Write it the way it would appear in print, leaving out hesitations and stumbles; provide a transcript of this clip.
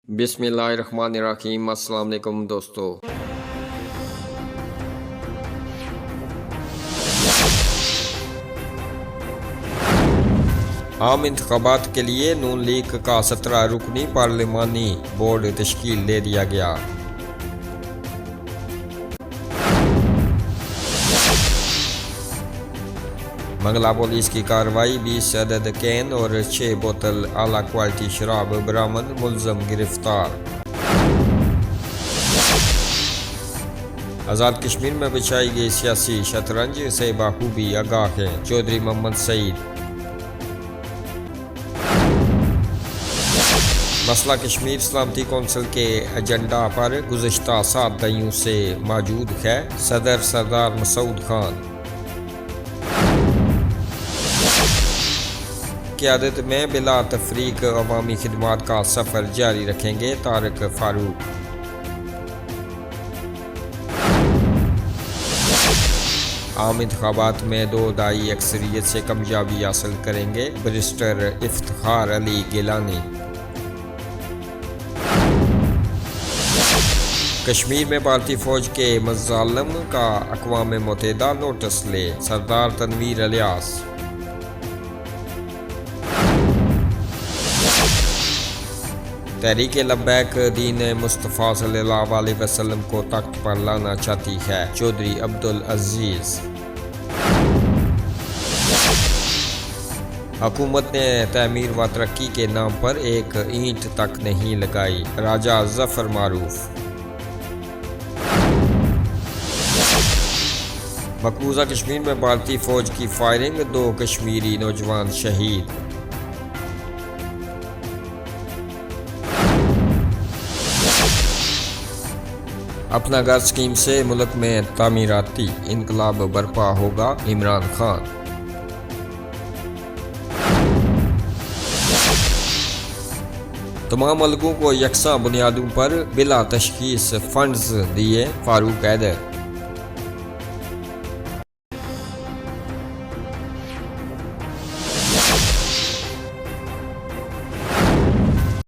بسم اللہ الرحمن الرحیم۔ السلام علیکم دوستو۔ عام انتخابات کے لیے نون لیگ کا 17 رکنی پارلیمانی بورڈ تشکیل دے دیا گیا۔ منگلا پولیس کی کارروائی، 20 عدد کین اور 6 بوتل اعلیٰ کوالٹی شراب برآمد، ملزم گرفتار۔ آزاد کشمیر میں بچھائی گئی سیاسی شطرنج سے بخوبی آگاہ ہیں چودھری محمد سعید۔ مسئلہ کشمیر سلامتی کونسل کے ایجنڈا پر گزشتہ 7 دہائیوں سے موجود ہے، صدر سردار مسعود خان۔ قیادت میں بلا تفریق عوامی خدمات کا سفر جاری رکھیں گے طارق فاروق۔ عام انتخابات میں 2 دہائی اکثریت سے کامیابی حاصل کریں گے بیرسٹر افتخار علی گیلانی۔ کشمیر میں بھارتی فوج کے مظالم کا اقوام متحدہ نوٹس لے، سردار تنویر الیاس۔ تحریک لبیک دین مصطفیٰ صلی اللہ علیہ وسلم کو تخت پر لانا چاہتی ہے، چودھری عبدالعزیز۔ حکومت نے تعمیر و ترقی کے نام پر ایک اینٹ تک نہیں لگائی، راجہ ظفر معروف۔ مقبوضہ کشمیر میں بھارتی فوج کی فائرنگ، 2 کشمیری نوجوان شہید۔ اپنا گھر اسکیم سے ملک میں تعمیراتی انقلاب برپا ہوگا، عمران خان۔ تمام ملکوں کو یکساں بنیادوں پر بلا تشخیص فنڈز دیے، فاروق حیدر۔